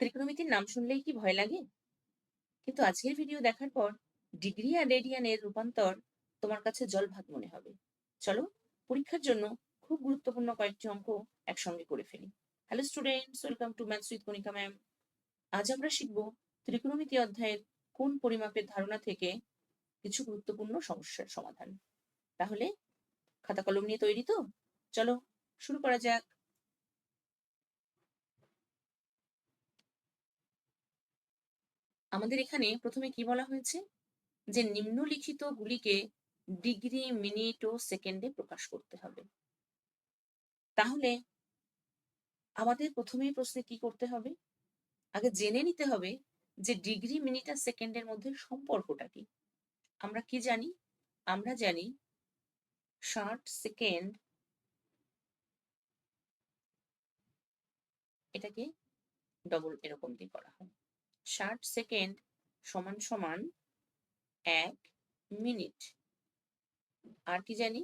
ত্রিকোণমিতির নাম শুনলেই কি ভয় লাগে? কিন্তু আজকের ভিডিও দেখার পর ডিগ্রি আর রেডিয়ানের রূপান্তর তোমার কাছে জলভাত মনে হবে। চলো পরীক্ষার জন্য খুব গুরুত্বপূর্ণ কয়েকটি অঙ্ক একসঙ্গে করে ফেলি। Hello students, welcome to maths with Kanika ma'am. আজ আমরা শিখব ত্রিকোণমিতি অধ্যায়ের কোন পরিমাপের ধারণা থেকে কিছু গুরুত্বপূর্ণ সমস্যার সমাধান। তাহলে খাতা কলম নিয়ে তৈরি তো? চলো শুরু করা যাক। আমাদের এখানে প্রথমে কি বলা হয়েছে, যে নিম্নলিখিত গুলিকে ডিগ্রি, মিনিট ও সেকেন্ডে প্রকাশ করতে হবে। তাহলে আমাদের প্রথমেই প্রশ্নে কি করতে হবে, আগে জেনে নিতে হবে যে ডিগ্রি, মিনিট আর সেকেন্ডের মধ্যে সম্পর্কটা কি। আমরা কি জানি? আমরা জানি 60 সেকেন্ড, এটাকে ডবল এরকম দিয়ে করা হয়। 60 সেকেন্ড সমান সমান 1 মিনিট। আর কি জানি?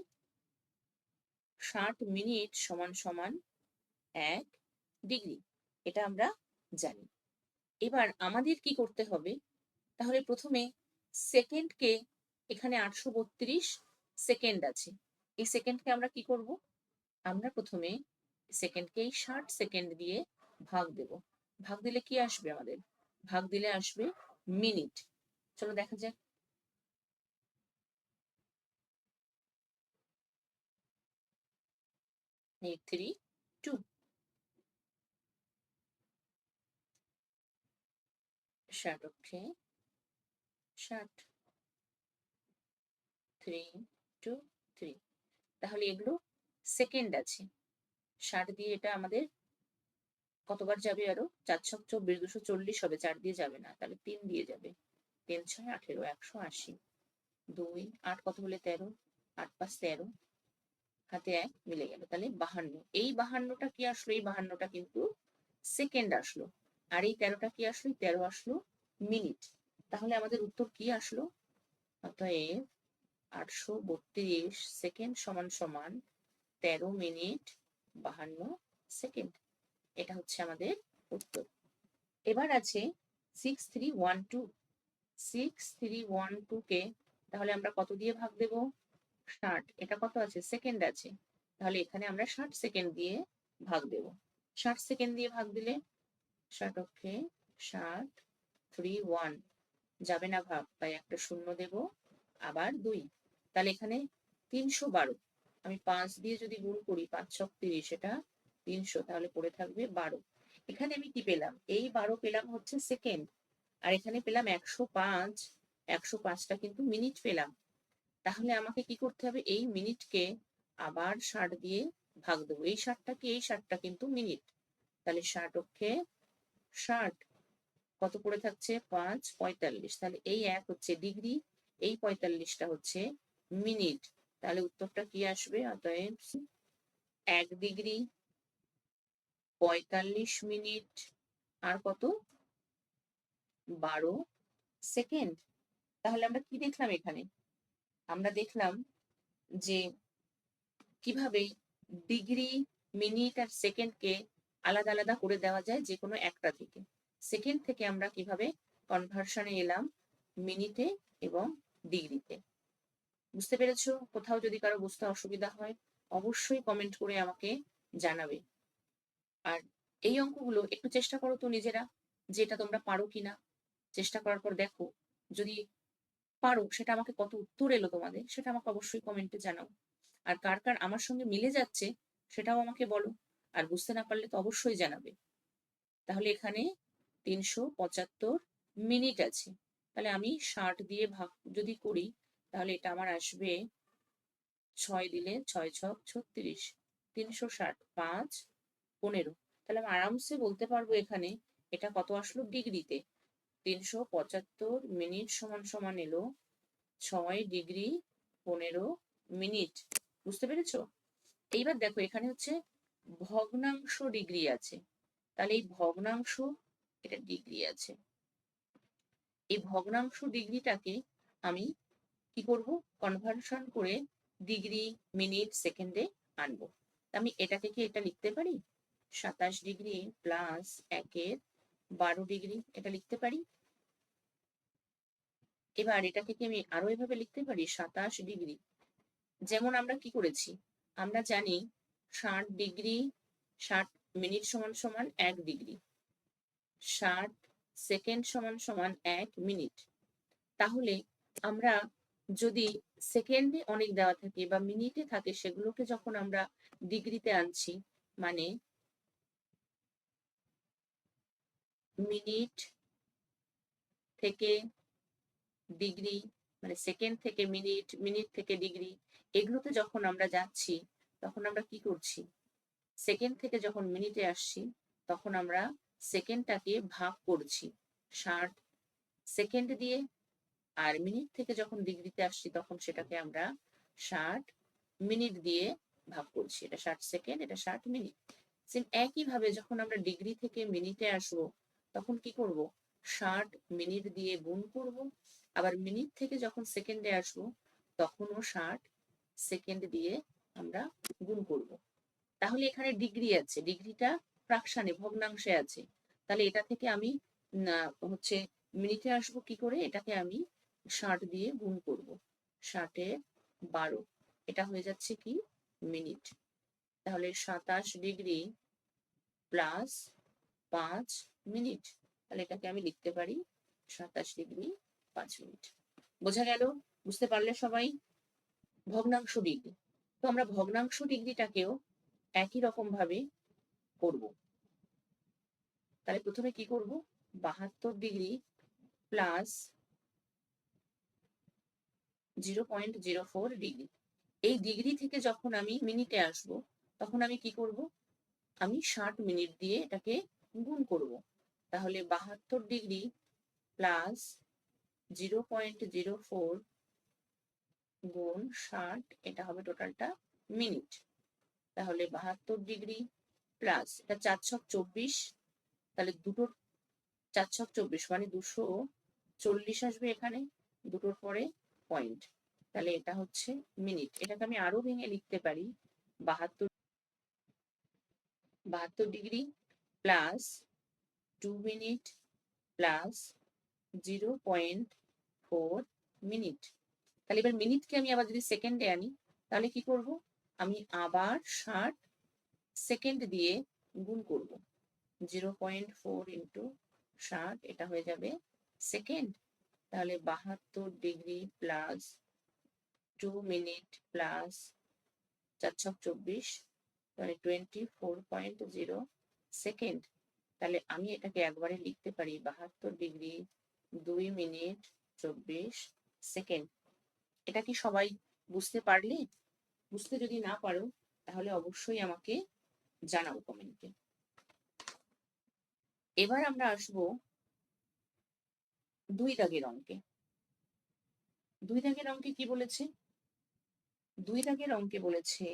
60 মিনিট সমান সমান 1 ডিগ্রি। এটা আমরা জানি। এবার আমাদের কি করতে হবে, তাহলে প্রথমে সেকেন্ডকে, এখানে 832 সেকেন্ড আছে, এই সেকেন্ডকে আমরা কি করব, আমরা প্রথমে সেকেন্ডকে এই 60 সেকেন্ড দিয়ে ভাগ দেব। ভাগ দিলে কি আসবে আমাদের? ভাগ দিলে আসবে মিনিট। চলো দেখা যাক। 832 60 60 3 2 3। তাহলে এগুলো সেকেন্ড আছে। 60 দিয়ে এটা আমাদের কতবার যাবে? আরো 4 ছক 24, 240 হবে, 4 দিয়ে যাবে না, তাহলে 3 দিয়ে যাবে। 3 6 18, 180। 2 8 কত হলে 13, 8 5 13, হাতে 1 মিলে গেল, তাহলে 52। এই 52টা কি আসলো? এই 52টা কিন্তু সেকেন্ড আসলো। আর এই 13টা কি আসলো? 13 আসলো মিনিট। তাহলে আমাদের উত্তর কি আসলো? অতএব 832 সেকেন্ড সমান সমান 13 মিনিট 52 সেকেন্ড। এটা হচ্ছে আমাদের উত্তর। এবার আছে 6312। 6312 কে তাহলে আমরা কত দিয়ে ভাগ দেব? 60। এটা কত আছে? সেকেন্ড আছে, তাহলে এখানে আমরা 60 সেকেন্ড দিয়ে ভাগ দেব। 60 সেকেন্ড দিয়ে ভাগ দিলে 60 60 31 যাবে না ভাগ, তাই একটা শূন্য দেব, আবার 2। তাহলে এখানে 312। আমি 5 দিয়ে যদি গুণ করি, 5 ছক 30, এটা 300, তাহলে পড়ে থাকবে 12। এখানে আমি কি পেলাম? এই 12 পেলাম হচ্ছে সেকেন্ড, আর এখানে পেলাম 105। 105টা কিন্তু মিনিট পেলাম। তাহলে আমাকে কি করতে হবে? এই মিনিটকে আবার 60 দিয়ে ভাগ দেবো। এই 60টা কি? এই 60টা কিন্তু মিনিট। তাহলে 60 60 কত পড়ে থাকছে? 5 45। তাহলে এই 1 হচ্ছে ডিগ্রি, এই 45টা হচ্ছে মিনিট। তাহলে উত্তরটা কি আসবে? অতএব 1 ডিগ্রি 45 মিনিট আর কত? 12 সেকেন্ড। তাহলে আমরা কি দেখলাম এখানে? আমরা দেখলাম যে কিভাবে ডিগ্রি, মিনিট আর সেকেন্ডকে আলাদা আলাদা করে দেওয়া যায় যে কোনো একটা থেকে। সেকেন্ড থেকে আমরা কিভাবে কনভার্সনে এলাম মিনিটে এবং ডিগ্রিতে। বুঝতে পেরেছো? কোথাও যদি কারো বুঝতে অসুবিধা হয় অবশ্যই কমেন্ট করে আমাকে জানাবে। আর এই অঙ্কগুলো একটু চেষ্টা করো তো নিজেরা, যে এটা তোমরা পারো কিনা। চেষ্টা করার পর দেখো, যদি পারো সেটা আমাকে কত উত্তর এলো তোমাদের, সেটা আমাকে অবশ্যই কমেন্টে জানাও। আর কার কার আমার সঙ্গে মিলে যাচ্ছে সেটাও আমাকে বলো। আর বুঝতে না পারলে তো অবশ্যই জানাবে। তাহলে এখানে 375 মিনিট আছে, তাহলে আমি 60 দিয়ে ভাগ যদি করি, তাহলে এটা আমার আসবে 6 দিলে 6 ছক 36, 360, 5 15। তাহলে আমি আরামসে বলতে পারবো এখানে এটা কত আসলো ডিগ্রিতে। 375 মিনিট সমান সমান এলো 6 ডিগ্রি 15 মিনিট। বুঝতে পেরেছো? এইবার দেখো এখানে হচ্ছে ভগ্নাংশ ডিগ্রি আছে, তাহলে এই ভগ্নাংশ, এটা ডিগ্রি আছে, এই ভগ্নাংশ ডিগ্রিটাকে আমি কি করব? কনভার্সন করে ডিগ্রি, মিনিট, সেকেন্ডে আনবো। আমি এটা থেকে এটা লিখতে পারি 27 ডিগ্রি প্লাস 1 12 ডিগ্রি, এটা লিখতে পারি। এবার এটাকে কি আমি আরো এভাবে লিখতে পারি 27 ডিগ্রি। যেমন আমরা কি করেছি, আমরা জানি 60 ডিগ্রি 60 মিনিট সমান সমান 1 ডিগ্রি, 60 সেকেন্ড সমান সমান 1 মিনিট। তাহলে আমরা যদি সেকেন্ডে অনেক দেওয়া থাকে বা মিনিটে থাকে, সেগুলোকে যখন আমরা ডিগ্রিতে আনছি, মানে মিনিট থেকে ডিগ্রি, মানে সেকেন্ড থেকে মিনিট, মিনিট থেকে ডিগ্রি, এগুলোতে যখন আমরা যাচ্ছি, তখন আমরা কি করছি, সেকেন্ড থেকে যখন মিনিটে আসছি, তখন আমরা সেকেন্ডটাকে ভাগ করছি 60 সেকেন্ড দিয়ে, আর মিনিট থেকে যখন ডিগ্রিতে আসছি, তখন সেটাকে আমরা 60 মিনিট দিয়ে ভাগ করছি। এটা 60 সেকেন্ড, এটা 60 মিনিট। সেম একইভাবে যখন আমরা ডিগ্রি থেকে মিনিটে আসবো, তখন কি করব, 60 মিনিট দিয়ে গুণ করব। আবার মিনিট থেকে যখন সেকেন্ডে আসবো, তখনও 60 সেকেন্ড দিয়ে আমরা গুণ করব। তাহলে এখানে ডিগ্রি আছে, ডিগ্রিটা ফ্রাকশনে ভগ্নাংশে আছে। তাহলে এটা থেকে আমি হচ্ছে মিনিটে আসবো কি করে, এটাকে আমি 60 দিয়ে গুণ করব, 60 12, এটা হয়ে যাচ্ছে কি মিনিট। তাহলে 27 ডিগ্রি প্লাস 5 মিনিট, তাহলে এটাকে আমি লিখতে পারি 27 ডিগ্রি 5 মিনিট। বোঝা গেল? বুঝতে পারলে সবাই? ভগ্নাংশ ডিগ্রি। তো আমরা ভগ্নাংশ ডিগ্রিটাকেও একই রকম ভাবে করব। তাহলে প্রথমে কি করব, 72 ডিগ্রি প্লাস 0.04 ডিগ্রি। এই ডিগ্রি থেকে যখন আমি মিনিটে আসব, তখন আমি কি করব, আমি 60 মিনিট দিয়ে এটাকে গুণ করব। তাহলে 72 ডিগ্রি প্লাস 0.04 গুণ 60, এটা হবে টোটালটা মিনিট। তাহলে 72 ডিগ্রি প্লাস, এটা 4 ছক 24, তাহলে দুটোর 4 ছক 24 মানে 240 আসবে এখানে, দুটোর পরে পয়েন্ট, তাহলে এটা হচ্ছে মিনিট। এটাকে আমি আরো ভেঙে লিখতে পারি 72 degree plus 2 minute plus 0.4 minute. তাহলে এবার মিনিটকে আমি আবার যদি সেকেন্ডে আনি, তাহলে কি করব, আমি আবার 60 সেকেন্ড দিয়ে গুণ করব, 0.4 ইন্টু 60, এটা হয়ে যাবে সেকেন্ড। তাহলে 72 ডিগ্রি প্লাস 2 মিনিট প্লাস 4 ছক 24, মানে 24.0 সেকেন্ড। তাহলে আমি এটাকে একবারে লিখতে পারি 72 ডিগ্রি 2 মিনিট 24 সেকেন্ড। এটা কি সবাই বুঝতে পারলে? বুঝতে যদি না পারো, তাহলে অবশ্যই আমাকে জানাও কমেন্টে। এবার আমরা আসবো 2 দাগের অঙ্কে। 2 দাগের অঙ্কে কি বলেছে, 2 দাগের অঙ্কে বলেছে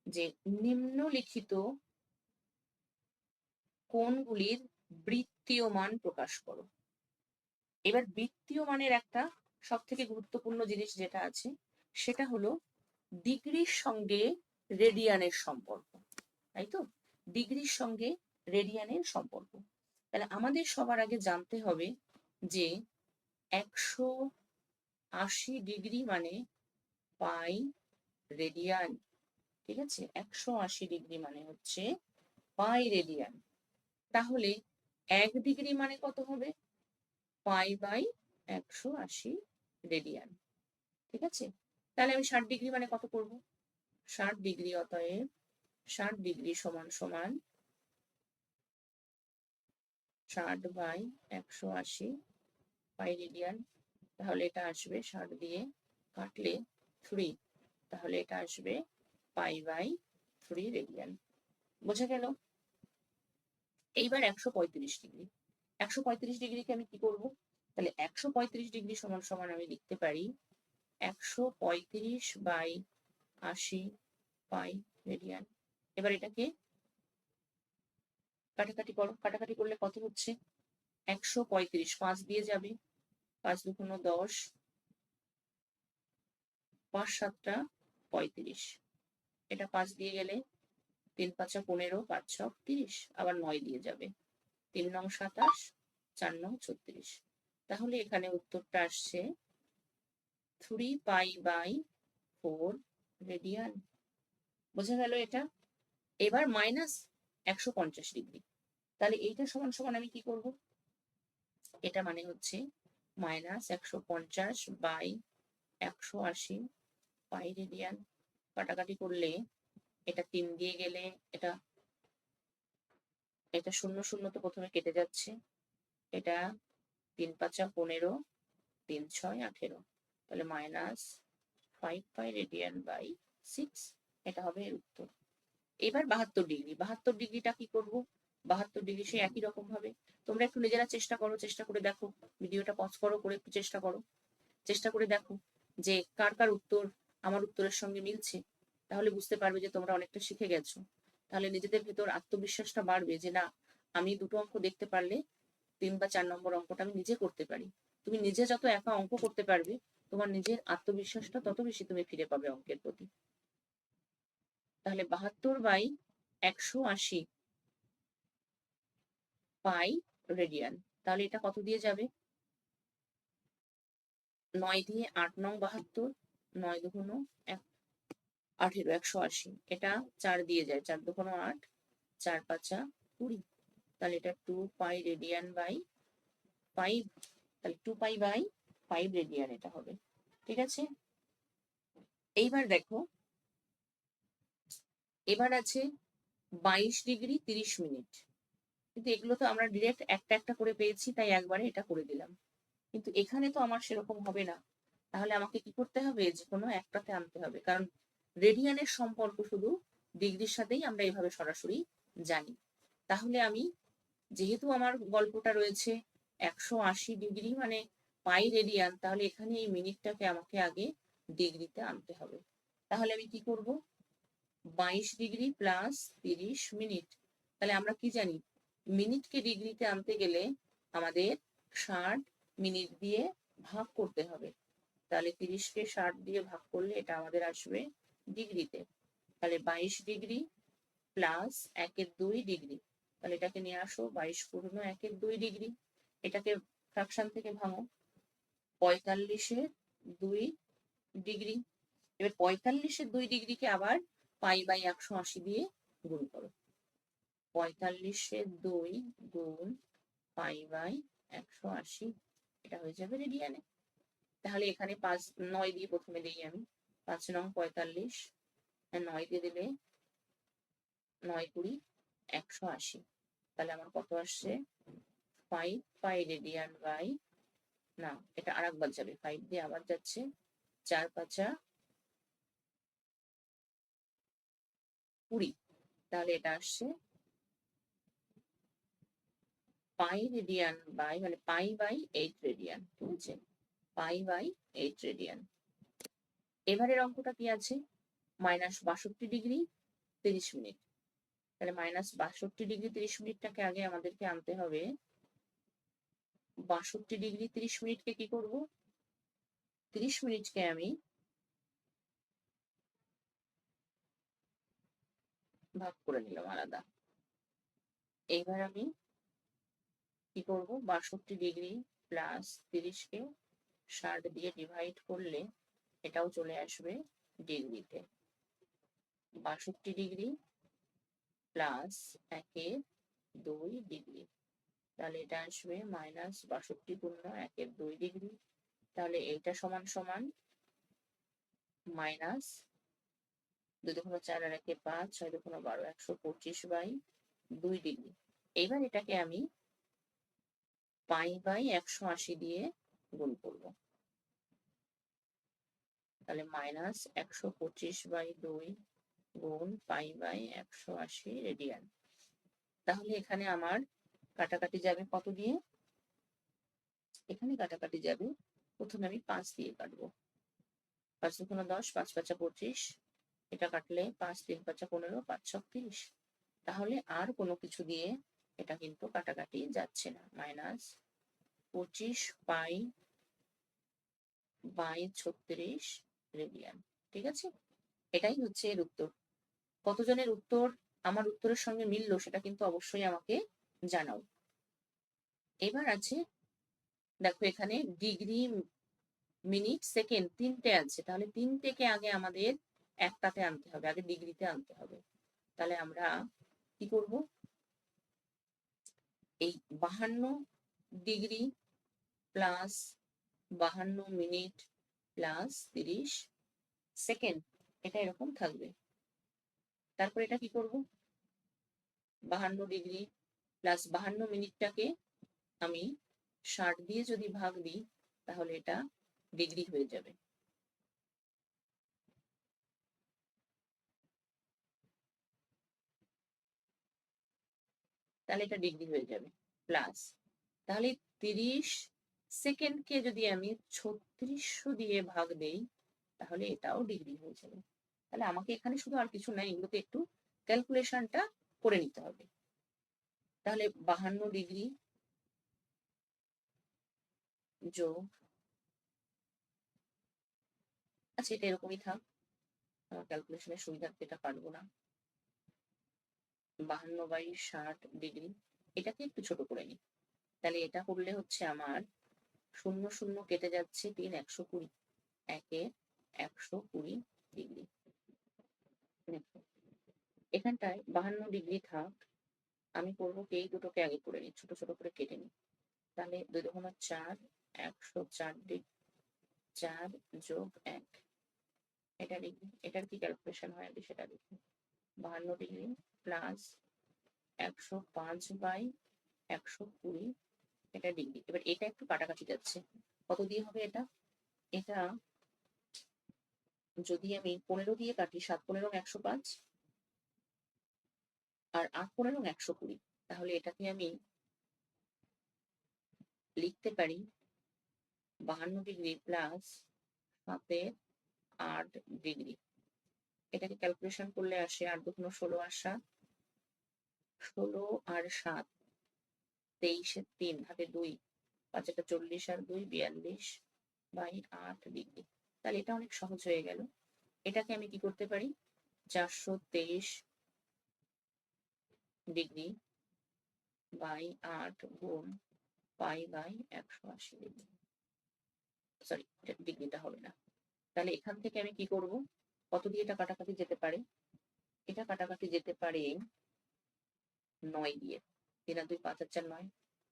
যে নিম্নলিখিত কোণগুলির বৃত্তীয় মান প্রকাশ করো। এবার বৃত্তীয় মানের একটা সব থেকে গুরুত্বপূর্ণ জিনিস যেটা আছে, সেটা হলো ডিগ্রির সঙ্গে রেডিয়ানের সম্পর্ক, তাই তো? ডিগ্রির সঙ্গে রেডিয়ানের সম্পর্ক। তাহলে আমাদের সবার আগে জানতে হবে যে 180 ডিগ্রি মানে পাই রেডিয়ান, ঠিক আছে? 180 ডিগ্রি মানে হচ্ছে পাই রেডিয়ান। তাহলে 1 ডিগ্রি মানে কত হবে, পাই বাই 180 রেডিয়ান, ঠিক আছে? তাহলে আমি 60 ডিগ্রি মানে কত করব, 60 ডিগ্রি, অতএব 60 ডিগ্রি সমান সমান 60 বাই 180 পাই রেডিয়ান। তাহলে এটা আসবে 60 দিয়ে কাটলে 3, তাহলে এটা আসবে পাই বাই 3 রেডিয়ান। বোঝা গেল? এইবার 135 ডিগ্রি, 135 ডিগ্রিকে আমি কি করব, তাহলে 135 ডিগ্রি সমান সমান আমি লিখতে পারি 135 বাই 80 পাই রেডিয়ান। এবার এটাকে কাটাকাটি করো, কাটাকাটি করলে কত হচ্ছে, 135 5 দিয়ে যাবে, 5 দুগুণ 10, 5 7টা 35, এটা 5 দিয়ে গেলে 3 5 15, 5 6 30, আবার 9 দিয়ে যাবে, 3 নং 27, 4 নং 36। তাহলে এখানে উত্তরটা আসছে 3π/4 রেডিয়ান। বোঝা গেল এটা? এবার -150 ডিগ্রি। তাহলে এইটা সমান সমান আমি কি করব? এটা মানে হচ্ছে -150/180 পাই রেডিয়ান। কাটাকাটি করলে এটা 3 দিয়ে গেলে এটা 0 0 তো প্রথমে কেটে যাচ্ছে। এটা 3 5 15, 3 6 18, তাহলে -5π রেডিয়ান/6। এটা হবে এর উত্তর। এবার 72 ডিগ্রি। 72 ডিগ্রিটা কি করব? 72 ডিগ্রি সে একই রকম ভাবে তোমরা একটু নিজেরা চেষ্টা করো, চেষ্টা করে দেখো, ভিডিওটা পজ করো, করে একটু চেষ্টা করো, চেষ্টা করে দেখো যে কার কার উত্তর আমার উত্তরের সঙ্গে মিলছে। তাহলে বুঝতে পারবে যে তোমরা অনেকটা শিখে গেছো। তাহলে নিজেদের ভেতর আত্মবিশ্বাসটা বাড়বে যে না, আমি দুটো অঙ্ক দেখতে পারলে 3 বা 4 নম্বর অঙ্কটা আমি নিজে করতে পারি। তুমি নিজে যত একা অঙ্ক করতে পারবে, তোমার নিজের আত্মবিশ্বাসটা তত বেশি তুমি ফিরে পাবে অঙ্কের প্রতি। তাহলে 72/180 পাই রেডিয়ান। তাহলে এটা কত দিয়ে যাবে? 9 দিয়ে 8 নং 72, 9 দুগুণ 18, 180। এটা 4 দিয়ে যায়, 4 দুগুণ 8, 4 5 20। তাহলে এটা 2π রেডিয়ান/5। তাহলে 2π/5 রেডিয়ান এটা হবে। ঠিক আছে? এইবার দেখো, এবার আছে 22 ডিগ্রি 30 মিনিট। কিন্তু এগুলো তো আমরা ডিরেক্ট একটা একটা করে পেয়েছি, তাই একবারে এটা করে দিলাম। কিন্তু এখানে তো আমার সেরকম হবে না। তাহলে আমাকে কি করতে হবে? যে কোনো একটাতে আনতে হবে, কারণ রেডিয়ানের সম্পর্ক শুধু ডিগ্রির সাথেই আমরা এইভাবে সরাসরি জানি। তাহলে আমি, যেহেতু আমার গল্পটা রয়েছে 180 ডিগ্রি মানে পাই রেডিয়ান, তাহলে এখানে এই মিনিটটাকে আমাকে আগে ডিগ্রিতে আনতে হবে। তাহলে আমি কি করব? 22 ডিগ্রি প্লাস 30 মিনিট। তাহলে আমরা কি জানি? মিনিটকে ডিগ্রিতে আনতে গেলে আমাদের 60 মিনিট দিয়ে ভাগ করতে হবে। তাহলে 30কে 60 দিয়ে ভাগ করলে এটা আমাদের আসবে ডিগ্রিতে। তাহলে 22 ডিগ্রি প্লাস 1/2 ডিগ্রি। তাহলে এটাকে নিয়ে আসো, 22 পূর্ণ 1/2 ডিগ্রি। এটাকে ফ্র্যাকশন থেকে ভাঙো, 45-এর 2 ডিগ্রি। এবার 45-এর 2 ডিগ্রিকে আবার π/180 দিয়ে গুণ করো। 45-এর 2 গুণ π/180, এটা হয়ে যাবে রেডিয়ানে। তাহলে এখানে 9 দিয়ে প্রথমে দিই আমি, 5 নং 45, 9 দিয়ে দিলে 9 কুড়ি 180। তাহলে আমার কত আসছে? 5π রেডিয়ান/, না এটা আরেকবার যাবে, 5 দিয়ে আবার যাচ্ছে, 4 5 20। তাহলে এটা আসছে পাই রেডিয়ান/, মানে π/8 রেডিয়ান। ঠিক আছে? π/8 রেডিয়ান। এবারের অঙ্কটা কি আছে? -62 ডিগ্রি 30 মিনিট। তাহলে -62 ডিগ্রি 30 মিনিটটাকে আগে আমাদেরকে আনতে হবে। 62 ডিগ্রি 30 মিনিটকে কি করব? 30 মিনিটকে আমি ভাগ করে নিলাম আলাদা। এইবার আমি কি করব? 62 ডিগ্রি প্লাস 30কে 60 দিয়ে ডিভাইড করলে এটাও চলে আসবে ডিগ্রিতে। 62 ডিগ্রি প্লাস 1/2 ডিগ্রি। তাহলে এটা আসবে -62 পূর্ণ 1/2 ডিগ্রি। তাহলে এইটা সমান সমান -2 দুগুণ 4 আর 1 5, 6 দুগুণ 12, 125/2 ডিগ্রি। এইবার এটাকে আমি π/180 দিয়ে গুণ করব। তাহলে -125/2 গুণ π/180 রেডিয়ান। তাহলে এখানে আমার কাটাকাটি যাবে কত দিয়ে? এখানে কাটাকাটি যাবে, প্রথমে আমি 5 দিয়ে কাটবো। 5 দুগুণ 10, 5 5 25। এটা কাটলে 5 3 5 15, 5 6 30। তাহলে আর কোনো কিছু দিয়ে এটা কিন্তু কাটাকাটি যাচ্ছে না। -25π/36 রেডিয়ান। ঠিক আছে? এটাই হচ্ছে এর উত্তর। কতজনের উত্তর আমার উত্তরের সঙ্গে মিললো সেটা কিন্তু অবশ্যই আমাকে জানাও। এবার আছে, দেখো এখানে ডিগ্রি, মিনিট, সেকেন্ড তিনটে আছে, তাহলে তিনটেকে আগে আমাদের একটাতে আনতে হবে, আগে ডিগ্রিতে আনতে হবে। তাহলে আমরা কি করব, এই 52 degree plus 52 minute plus 30 second, এটা এরকম থাকবে। তারপর এটা কি করব, 52 ডিগ্রি প্লাস 52 মিনিটটাকে আমি 60 দিয়ে যদি ভাগ দিই, তাহলে এটা ডিগ্রি হয়ে যাবে। তাহলে এটা ডিগ্রি হয়ে যাবে, প্লাস তাহলে 30 সেকেন্ডকে যদি আমি 3600 দিয়ে ভাগ দেই, তাহলে এটাও ডিগ্রি হয়ে যাবে। তাহলে আমাকে এখানে শুধু আর কিছু নাই, এগুলোকে একটু ক্যালকুলেশনটা করে নিতে হবে। তাহলে 52 ডিগ্রি যোগ, আচ্ছা এটা এরকমই থাক, আমার ক্যালকুলেশনের সুবিধার্থে এটা কাটবো না। 52/60 ডিগ্রি, এটাকে একটু ছোট করে নিই। তাহলে এটা করলে হচ্ছে আমার 0 0 কেটে যাচ্ছে, 3 120, একে 120 ডিগ্রি। এখানটায় 52 ডিগ্রি থাক, আমি করবো কি এই দুটোকে আগে করে নিই, ছোট ছোট করে কেটে নিই। তাহলে 2 2 4, 104 ডিগ্রি, 4 যোগ 1, এটা ডিগ্রি। এটার কি ক্যালকুলেশন হয় আগে সেটা দেখি। 52 ডিগ্রি প্লাস 105/120, এটা ডিগ্রি। এবার এটা একটু কাটাকাটি যাচ্ছে, কত দিয়ে হবে এটা, এটা যদি আমি 15 দিয়ে কাটি, 7 15 105 আর 8 15 120, তাহলে এটাকে আমি লিখতে পারি 52 ডিগ্রি প্লাস 8 ডিগ্রি। এটাকে ক্যালকুলেশন করলে আসে 8 2 16 আর 7, 16 আর 7 23, 3 হাতে 2, 5 40 আর 2 42/8 ডিগ্রি। তাহলে এটা অনেক সহজ হয়ে গেল। এটাকে আমি কি করতে পারি, 423 ডিগ্রি বাই 8 গুণ π/180 ডিগ্রি। সরি, ডিগ্রিটা হবে না। তাহলে এখান থেকে আমি কি করব, কত দিয়ে এটা কাটাকাটি যেতে পারে, এটা কাটাকাটি যেতে পারে 9 দিয়ে। 3 আর 2 5 আর 4 9,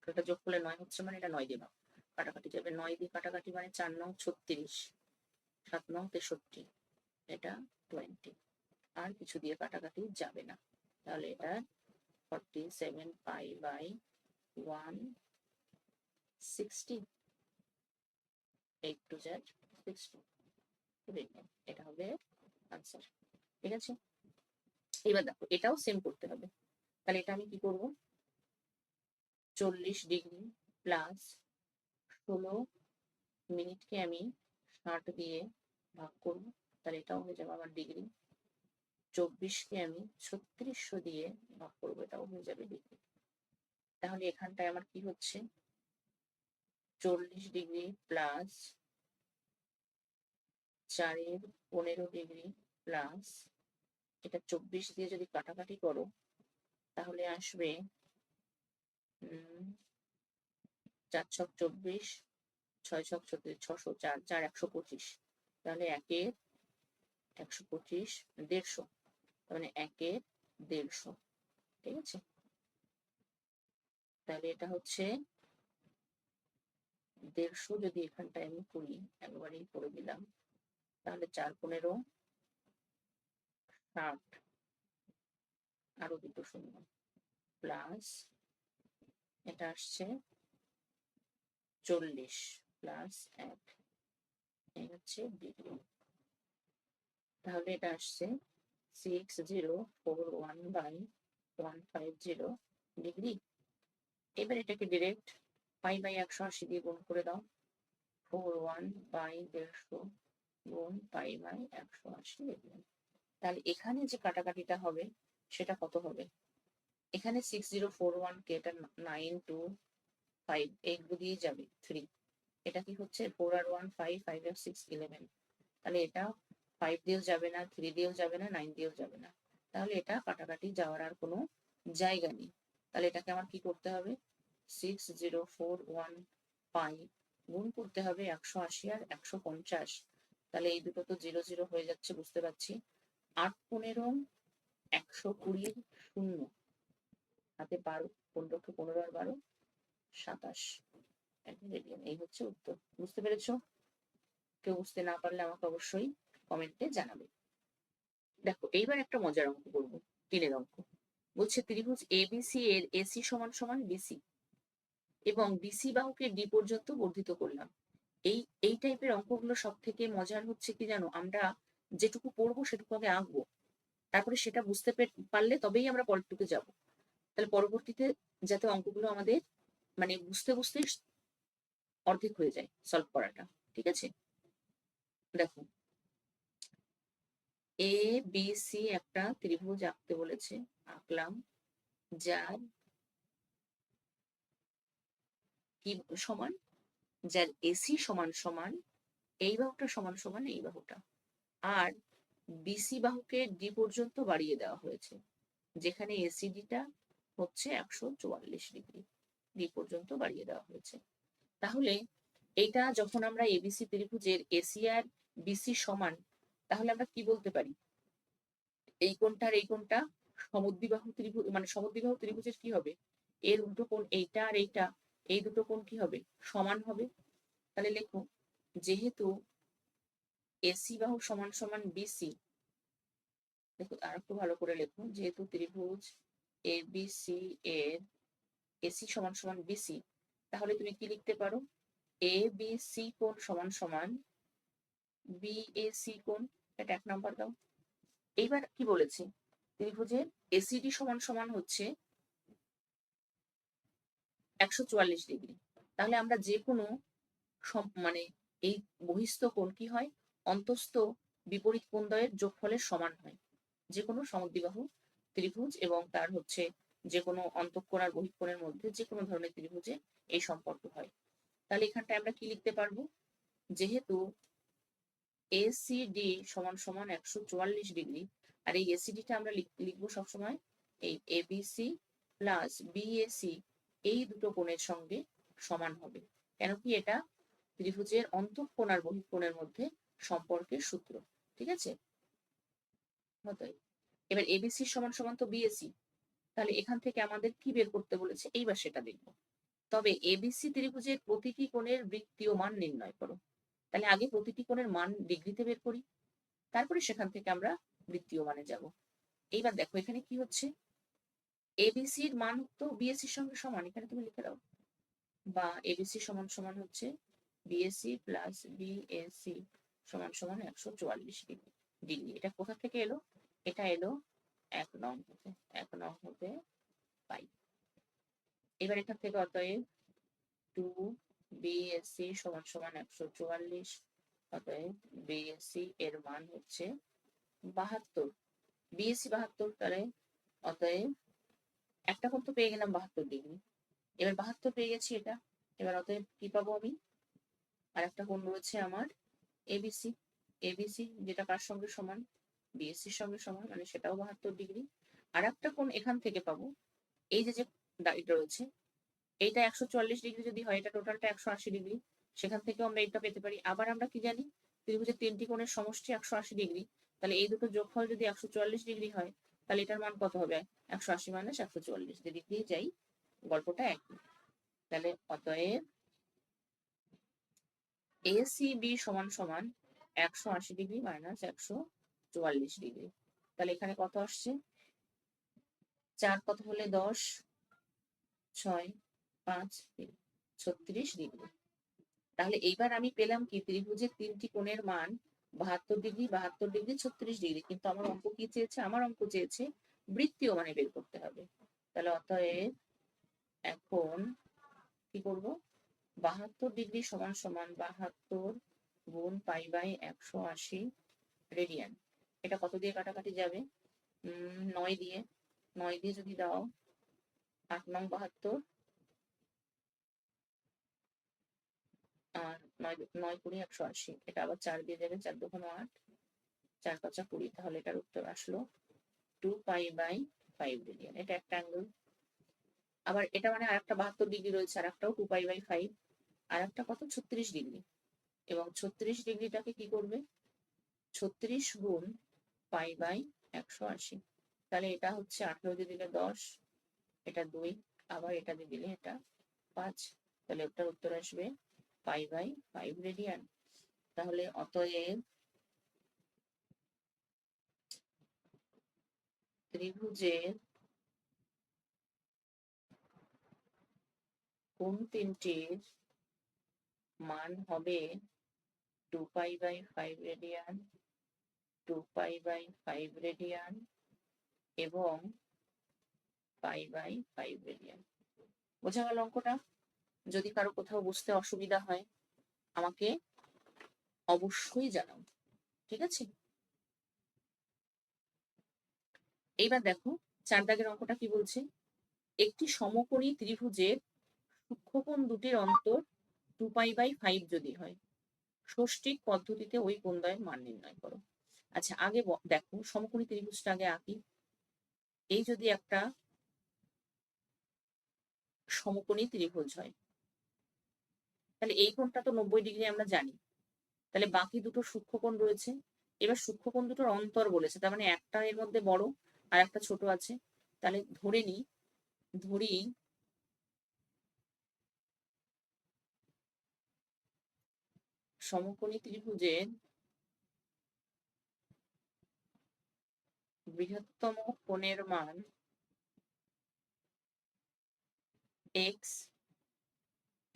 এটা যোগ করলে 9 হচ্ছে, মানে এটা 9 দিয়ে ভাগ কাটাকাটি যাবে। 9 দিয়ে কাটাকাটি মানে 4 9 36, 7 9 63, এটা 20, আর কিছু দিয়ে কাটাকাটি যাবে না। তাহলে এটা 47π/160, 8 2 60, এটা হবে আনসার। ঠিক আছে, এবার দেখো এটাও সেম করতে হবে। তাহলে এটা আমি কি করব, 40 ডিগ্রি প্লাস 16 মিনিটকে আমি 60 দিয়ে ভাগ করব, তাহলে এটাও হয়ে যাবে আমার ডিগ্রি। 24কে আমি 3600 দিয়ে ভাগ করবো, এটাও হয়ে যাবে ডিগ্রি। তাহলে এখানটায় আমার কি হচ্ছে, 40 ডিগ্রি প্লাস 4 15 ডিগ্রি প্লাস, এটা 24 দিয়ে যদি কাটাকাটি করো, তাহলে আসবে 4 ছক 24, 6 ছক 36, 604, 4 125, তাহলে 1 125 150, মানে 1 150। ঠিক আছে, তাহলে এটা হচ্ছে 150, যদি এখানটায় আমি করি, একবারেই করে দিলাম, তাহলে 4 15 60, আরো দুটো শূন্য, প্লাস এটা আসছে 40 প্লাস 1, এই হচ্ছে ডিগ্রি। তাহলে এটা আসছে 6041/150 ডিগ্রি। এবার এটাকে ডিরেক্ট π/180 দিয়ে গুণ করে দাও, 41/150 গুণ π/180 ডিগ্রি। তাহলে এখানে যে কাটাকাটিটা হবে সেটা কত হবে, এখানে 6041 কে এটা 9 2 5, এইগুলো দিয়ে যাবে 3, এটা কি হচ্ছে 4 আর 1 5, 5 আর 6 11, তাহলে এটা 5 দিয়েও যাবে না, 3 দিয়েও যাবে না, 9 দিয়েও যাবে না, তাহলে এটা কাটাকাটি যাওয়ার আর কোনো জায়গা নেই। তাহলে এটাকে আমার কি করতে হবে, 6041 গুণ করতে হবে 180 আর 150, তাহলে এই দুটো তো 0 0 হয়ে যাচ্ছে, বুঝতে পারছি। 8 15 120 শূন্য, হাতে 12, 15 15 আর 12 27 রেডিয়ান। এই হচ্ছে উত্তর। বুঝতে পেরেছো? কেউ বুঝতে না পারলে আমাকে অবশ্যই কমেন্টে জানাবে। দেখো এইবার একটা মজার অঙ্ক করবো, 3 অঙ্ক। বলছে ত্রিভুজ এবিসি এর এসি সমান সমান বিসি এবং বিসি বাহুকে ডি পর্যন্ত বর্ধিত করলাম। এই টাইপের অঙ্কগুলো সব থেকে মজার হচ্ছে কি জানো, আমরা যেটুকু পড়বো সেটুকু আগে আঁকবো, তারপরে সেটা বুঝতে পারলে তবেই আমরা পরেরটুকু যাব। তাহলে পরবর্তীতে যাতে অঙ্কগুলো আমাদের মানে বুঝতে বুঝতে অর্ধেক হয়ে যায় সলভ করাটা। ঠিক আছে, দেখো এ বি সি একটা ত্রিভুজ আঁকতে বলেছে, আঁকলাম, যার কি সমান, যার এসি সমান সমান এই বাহুটা সমান সমান এই বাহুটা, আর বিসি বাহুকে ডি পর্যন্ত বাড়িয়ে দেওয়া হয়েছে, যেখানে এসিডিটা হচ্ছে 144 ডিগ্রি, ডি পর্যন্ত বাড়িয়ে দেওয়া হয়েছে। তাহলে এইটা যখন আমরা এবিসি ত্রিভুজের এসি আর বিসি সমান, তাহলে আমরা কি বলতে পারি, এই কোণটা আর এই কোণটা সমদ্বিবাহু ত্রিভুজ, মানে সমদ্বিবাহু ত্রিভুজের কি হবে, এর উল্টো কোণ এইটা আর এইটা, এই দুটো কোণ কি হবে, সমান হবে। তাহলে লেখো, যেহেতু এসি বাহু সমান সমান বিসি, দেখো আর একটু ভালো করে লেখো, যেহেতু ত্রিভুজ এবিসি এর এসি সমান সমান বিসি, তাহলে তুমি কি লিখতে পারো, এ বি সি কোণ সমান সমান বি এ সি কোণ। এটা 1 নাম্বার দাও। এইবার কি বলেছে, ত্রিভুজের এসিডি সমান সমান হচ্ছে 144 ডিগ্রি। তাহলে আমরা যে কোনো মানে এই বহিস্থ কোণ কি হয়, অন্তস্থ বিপরীত কোণদ্বয়ের যোগফলের সমান হয়। যে কোনো সমদ্বিবাহু ত্রিভুজ এবং তার হচ্ছে যে কোনো অন্তঃকোণ আর বহিঃকোণের মধ্যে যে কোনো ধরনের ত্রিভুজে এই সম্পর্ক হয়। তাহলে এখানটায় আমরা কি লিখতে পারবো, যেহেতু এসিডি সমান সমান 144 ডিগ্রি, আর এই এসিডিটা আমরা লিখবো সবসময় এই এবিসি প্লাস বিএসি, এই দুটো কোণের সঙ্গে সমান হবে। কেন কি, এটা ত্রিভুজের অন্তঃকোণ আর বহিঃকোণের মধ্যে সম্পর্কের সূত্র। ঠিক আছে, এবার এবিসি সমান সমান তো বিএসি, তাহলে এখান থেকে আমাদের কি বের করতে বলেছে, এইবার সেটা দেখবো। তবে এবিসি ত্রিভুজের প্রতিটি কোণের বৃত্তীয় মান নির্ণয় করো। তাহলে আগে প্রতিটি কোণের মান ডিগ্রিতে বের করি, তারপরে সেখান থেকে আমরা বৃত্তীয় মানে যাব। এইবার দেখো এখানে কি হচ্ছে, এবিসির মান তো বিএসির সঙ্গে সমান, এখানে তুমি লিখে দাও, বা এবিসি সমান সমান হচ্ছে বিএসি প্লাস বিএসি সমান সমান 144 ডিগ্রি। এটা কোথা থেকে এলো, এটা এলো 1 নং হতে পাই। এবার এখান থেকে অতএব 2 বিএসসি সমান সমান 144, অতএব বিএসসি এর মান হচ্ছে 72, বিএসসি 72, তাহলে অতএব একটা কোণ তো পেয়ে গেলাম 72 ডিগ্রি। এবার 72 পেয়ে গেছি এটা, এবার অতএব কি পাবো আমি, আর একটা কোণ রয়েছে আমার এবিসি, এবিসি যেটা কার সঙ্গে সমান, বিএসসির সঙ্গে সমান, মানে সেটাও 72 ডিগ্রি। আর একটা কোণ এখান থেকে পাবো, এই যে এটা রয়েছে, এইটা 144 ডিগ্রি যদি হয়, এটা টোটালটা 180 ডিগ্রি, সেখান থেকেও আমরা এটা পেতে পারি। আবার আমরা কি জানি, ত্রিভুজের 3টি কোণের সমষ্টি 180 ডিগ্রি, তাহলে এই দুটো যোগফল যদি 144 ডিগ্রি হয়, তাহলে এটার মান কত হবে, 180 মাইনাস 144, দিক দিয়ে যাই গল্পটা একই। তাহলে অতএব এসিবি সমান সমান 180 ডিগ্রি মাইনাস 144 ডিগ্রি। তাহলে এখানে কত আসছে, 4 কত হলে 10, 6, 5, 36 ডিগ্রি। তাহলে এইবার আমি পেলাম কি, ত্রিভুজের 3টি কোণের মান 72 ডিগ্রি, 72 ডিগ্রি, 36 ডিগ্রি, কিন্তু আমার অঙ্ক কি চেয়েছে, আমার অঙ্ক চেয়েছে বৃত্তীয় মানে বের করতে হবে। তাহলে অতএব এখন কি করব, 72 ডিগ্রি সমান সমান 72 গুণ পাই বাই 180 রেডিয়ান। এটা কত দিয়ে কাটাকাটি যাবে, 9 দিয়ে, 9 দিয়ে যদি দাও 8 নং 72, আর 9 কুড়ি 180, এটা আবার 4 দিয়ে যাবে, 4 দুগুণ 8, 4 5 20, তাহলে এটার উত্তর আসলো 2 পাই বাই 5 রেডিয়ান। এটা একটা অ্যাঙ্গেল। আবার এটা মানে আরেকটা 72 ডিগ্রি রয়েছে, আর একটাও 2π/5, আর একটা কত 36 ডিগ্রি। এবং 36 ডিগ্রিটাকে কি করবে, 36 গুণ π/180। তাহলে এটা হচ্ছে 18 দিয়ে দিলে 10, এটা 2, আবার এটা দিয়ে দিলে এটা 5। তাহলে ওটার উত্তর আসবে π/5 রেডিয়ান। তাহলে অতএব ত্রিভুজের কোণ তিনটির মান হবে 2π/5 রেডিয়ান, 2π/5 রেডিয়ান এবং π/5 রেডিয়ান। বোঝা গেল অঙ্কটা? যদি কারো কোথাও বুঝতে অসুবিধা হয় আমাকে অবশ্যই জানাও, ঠিক আছে? এইবার দেখো 4 দাগের অঙ্কটা কি বলছে, একটি সমকোণী ত্রিভুজের সূক্ষ্মকোণ দুটির অন্তর 2π/5 যদি হয়, ষষ্ঠিক পদ্ধতিতে ওই কোণদ্বয়ের মান নির্ণয় করো। আচ্ছা আগে দেখো সমকোণী ত্রিভুজটা আগে আঁকি। এই যদি একটা সমকোণী ত্রিভুজ হয়, তাহলে এই কোণটা তো 90 ডিগ্রি আমরা জানি, তাহলে বাকি দুটো সূক্ষ্মকোণ রয়েছে। এবার সূক্ষ্মকোণ দুটোর অন্তর বলেছে, তার মানে একটা এর মধ্যে বড় আর একটা ছোট আছে। তাহলে ধরি সমকোণী ত্রিভুজের বৃহত্তম কোণের মান x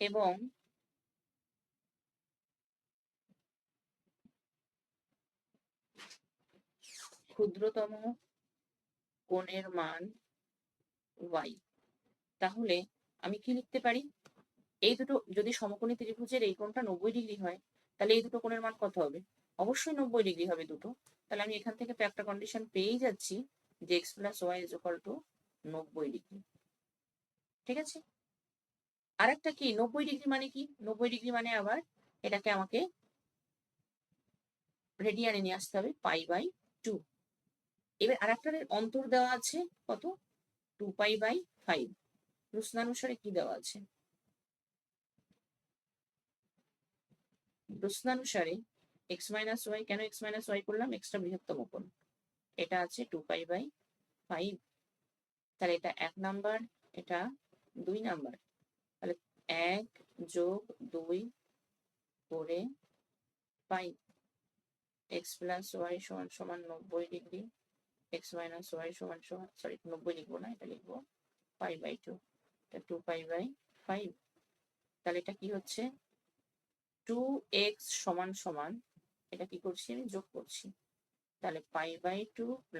এবং ক্ষুদ্রতম কোণের মান y। তাহলে আমি কি লিখতে পারি, এই দুটো যদি সমকোণী ত্রিভুজের এই কোণটা 90 ডিগ্রি হয়, তাহলে এই দুটো কোণের মান কত হবে, অবশ্যই 90 ডিগ্রি হবে দুটো। তাহলে আমি এখান থেকে তো একটা কন্ডিশন পেয়েই যাচ্ছি যে x + y = 90 ডিগ্রি। ঠিক আছে? আর একটা কি 90 ডিগ্রি মানে কি, 90 ডিগ্রি মানে আবার এটাকে আমাকে রেডিয়ানে নিয়ে আসতে হবে π/2। এবার আর একটা অন্তর দেওয়া আছে কত, 2π/5। প্রশ্নানুসারে কি দেওয়া আছে, প্রশ্নানুসারে x - y, কেন x - y করলাম, এক্সটা বৃহত্তম কোণ, এটা আছে 2π/5। তাহলে এটা 1 নাম্বার, এটা 2 নাম্বার। তাহলে 1 + 2 করে পাই x + y = 90 degree, x - y sorry 90 লিখবো না, এটা লিখবো π/2, এটা 2π/5। তাহলে এটা কি হচ্ছে 2x = এটা কি করছি আমি যোগ করছি, তাহলে π/2 +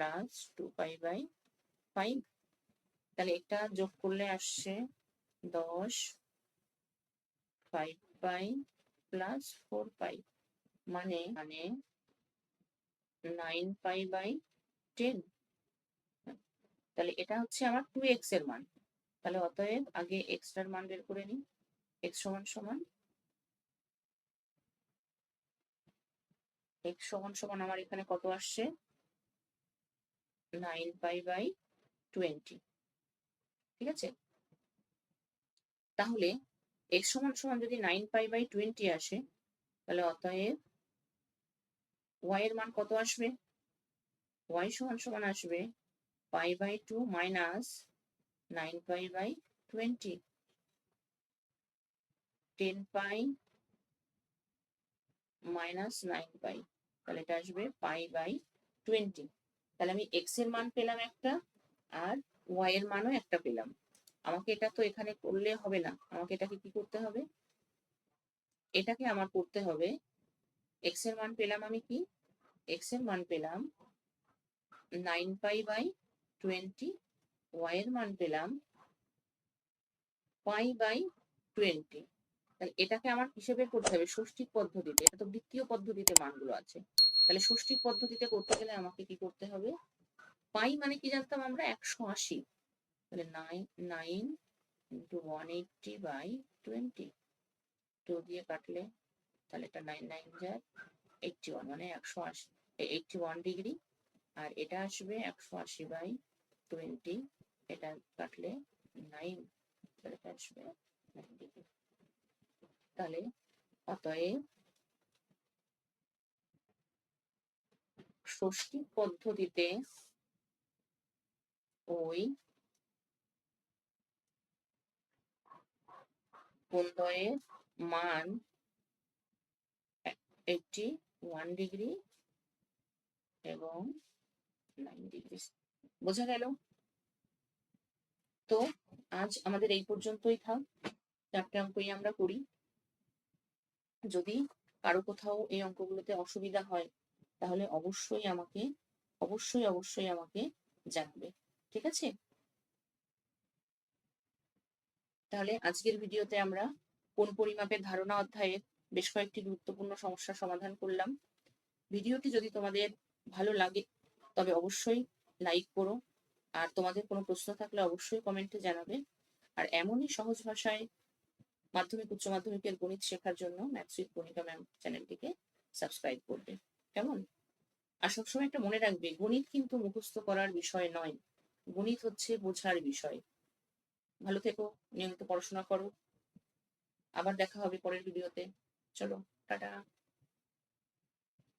2π/5। তাহলে এটা যোগ করলে আসছে 10, 5π + 4π, মানে 9π/10। তাহলে এটা হচ্ছে আমার 2x এর মান। তাহলে অতএব আগে x টার মান বের করে নিই, x সমান আমার এখানে কত আসছে, 9π/20। ঠিক আছে? তাহলে x সমান যদি 9π/20 আসে, তাহলে অতএব y এর মান কত আসবে, y সমান আসবে π/2 - 9π/20, 10π - 9π। তাহলে এটা আসবে π/20। তাহলে আমি x এর মান পেলাম একটা, আর y এর মানও একটা পেলাম। আমাকে এটা তো এখানে করলে হবে না, আমাকে এটাকে কি করতে হবে, এটাকে আমার করতে হবে, x এর মান পেলাম আমি কি, x এর মান পেলাম 9π/20, y এর মান পেলাম π/20। তাহলে এটাকে আমার হিসেবে করতে হবে ষষ্ঠিক পদ্ধতিতে, এটা তো দ্বিতীয় পদ্ধতিতে মানগুলো আছে। তাহলে ষষ্ঠিক পদ্ধতিতে করতে গেলে আমাকে কি করতে হবে, পাই মানে কি জানতাম আমরা 180, তাহলে 9 × 180/20, 2 দিয়ে কাটলে তাহলে এটা 9 9 যায় 81, মানে 180, 81 ডিগ্রি। আর এটা আসবে 180/20, এটা কাটলে 9। তাহলে আসবে 9 ডিগ্রি। তাহলে অতএব ষষ্ঠী পদ্ধতিতে ওই কোণদ্বয়ের মান 81 ডিগ্রি এবং 9 ডিগ্রি। বোঝা গেল? তো আজ আমাদের এই পর্যন্তই থাক। 4টে অঙ্কই আমরা করি। যদি কারো কোথাও এই অঙ্কগুলোতে অসুবিধা হয় তাহলে অবশ্যই আমাকে জানাবে। ঠিক আছে? তাহলে আজকের ভিডিওতে আমরা কোণ পরিমাপের ধারণা অধ্যায়ের বেশ কয়েকটি গুরুত্বপূর্ণ সমস্যার সমাধান করলাম। ভিডিওটি যদি তোমাদের ভালো লাগে তবে অবশ্যই লাইক করো, আর তোমাদের কোনো প্রশ্ন থাকলে অবশ্যই কমেন্টে জানাবে। আর এমনই সহজ ভাষায় মাধ্যমিক উচ্চ মাধ্যমিকের গণিত শেখার জন্য ম্যাথস উইথ গণিকা ম্যাম চ্যানেলটিকে সাবস্ক্রাইব করবে। কেমন? আর সবসময় একটা মনে রাখবে, গণিত কিন্তু মুখস্থ করার বিষয় নয়, গণিত হচ্ছে বোঝার বিষয়। ভালো থেকো, নিয়মিত পড়াশোনা করো। আবার দেখা হবে পরের ভিডিওতে। চলো, টাটা।